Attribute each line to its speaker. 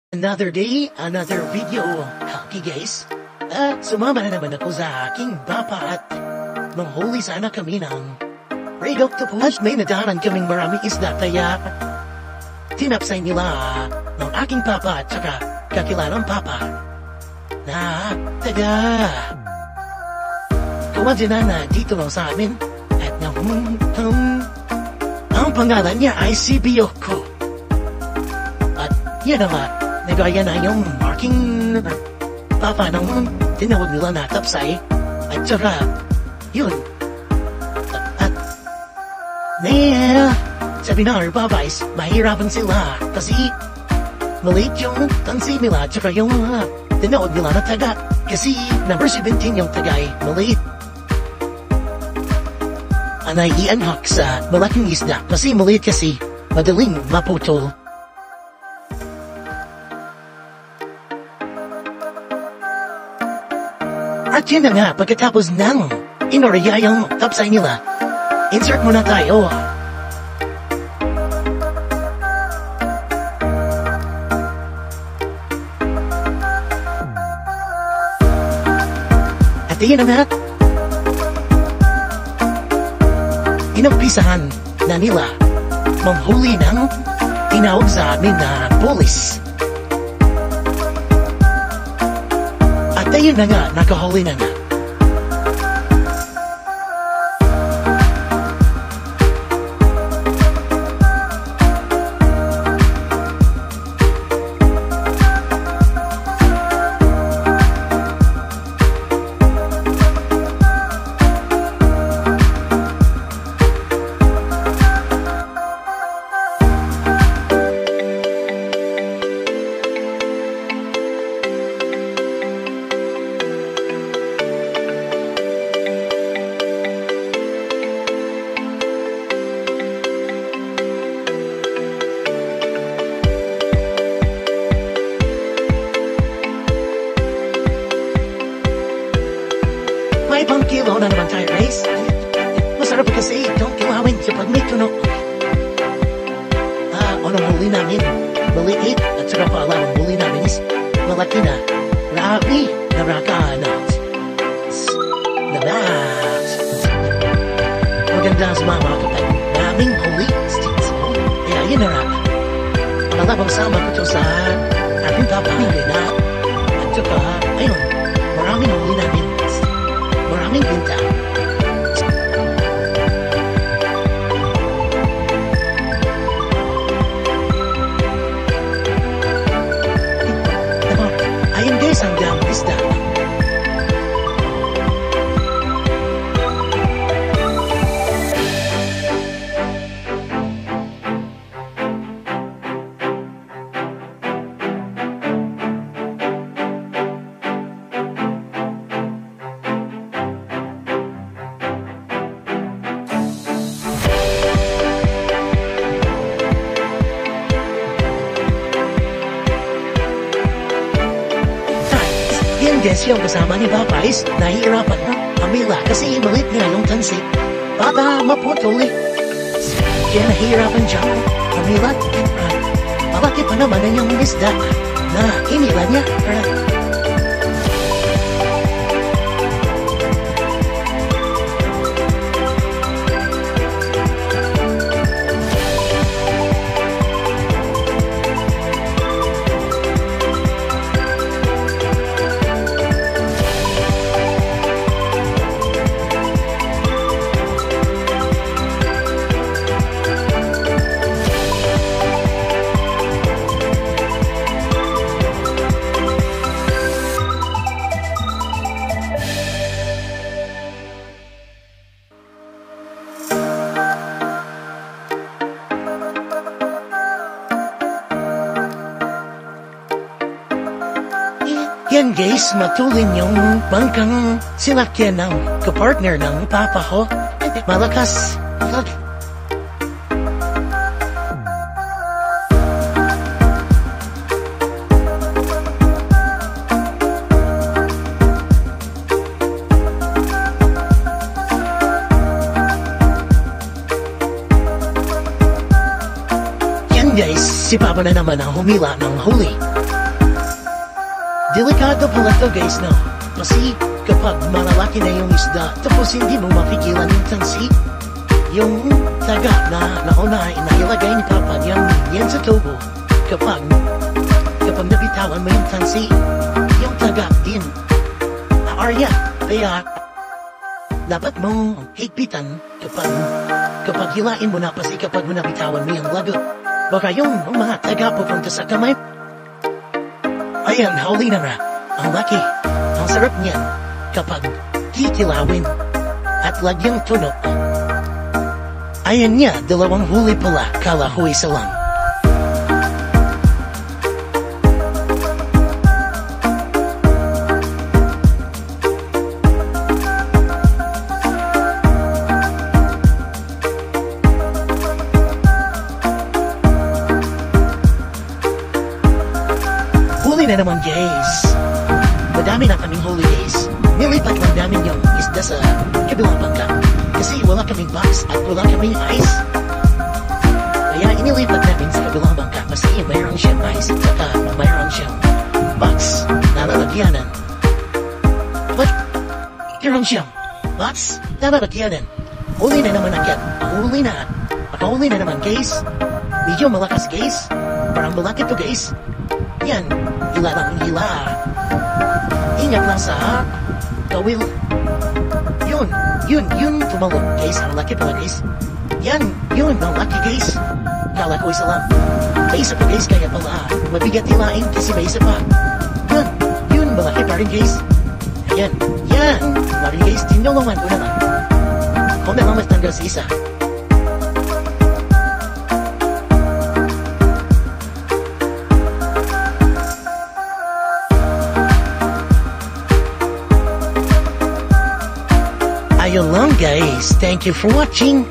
Speaker 1: Another day, another video. Okay guys, sumama na naman ako sa aking papa at manghuli sana kami ng red octopus. At may nadaran kaming maraming isda kaya tinapsay nila ng aking papa at saka kakilanang papa na taga kawadina na dito lang sa amin at ang pangalan niya ay si Biyoko. At yan naman, nagaya na yung marking papa ng tinawag nila na tapsay at saka yun at sabi na our babays mahirapan sila kasi maliit yung tansi nila at saka yung tinawag nila na taga kasi number 17 yung tagay maliit anay ianhak sa malaking isda kasi maliit kasi madaling maputol. At yun na nga, pagkatapos ng inoriyayang tapsay nila, insert muna tayo. At yun na nga, inumpisahan na nila manghuli ng tinawag sa amin na pulis. At ayun na nga, nakahuli na nga. May ibang kilo na naman tayo, guys. Masarap kasi itong kilawin kapag may tunog. Unang huli namin, maliit at saka pala ang huli namin is malaki na. Rabi na rakanat. Nabat. Maganda sa mama kapag maraming huli. Kaya yun na rap. Malabang sama ko ito sa aking kapangin na. At saka, ayun, maraming huli namin. Maraming bintang. Ayun guys, hanggang isda. Guys, yung kasama ni Papa is nahihirapan na pamila kasi malit nga yung tansi. Baka maputol eh. Kaya nahihirapan siya pamila. Malaki pa naman ang yung isda na inila niya. Yan guys, matulin yung bangkang sinakyan ng kapartner ng papa ko. Malakas. Yan guys, si papa na naman ang humila ng huli. Delikado pala to guys, no? Kasi kapag malalaki na yung isda, tapos hindi mo mapigilan yung tansi, yung taga na nauna ay nailagay ni Papa yan sa tubo. Kapag nabitawan mo yung tansi, yung taga din naarya. Kaya dapat mong higpitan kapag hilain mo na, kasi kapag mo nabitawan mo yung lagot, baka yung mga taga pupunta sa kamay. Ayan, huli na nga. Ang laki. Ang sarap niyan kapag kikilawin at lagyang tunog. Ayan niya, 2 huli pala, kalahoy sa lang. Huli na naman guys. Madami na kaming huli guys. Nilipat lang namin yung isda sa kabilang bangka. Kasi wala kaming box at wala kaming ice. Kaya inilipat namin sa kabilang bangka kasi mayroon siyang ice at saka mayroon siyang box na lalagyanan. But mayroon siyang box na lalagyanan. Huli na naman agad. Huli na. Makahuli na naman guys. Medyo malakas guys. Parang malaki to guys. Yan. Hila lang hila. Ingat lang sa kawil. Yun, tumalong guys. Ang laki pala guys. Yan, ang laki guys. Kala ko isa lang. May isa pa guys, kaya pala mabigat hilain kasi may isa pa. Yun, malaki pa rin guys. Ayan, malaki guys. Tinulungan ko naman. Kung naman mas tanggal sa isa. Ayun lang guys, thank you for watching.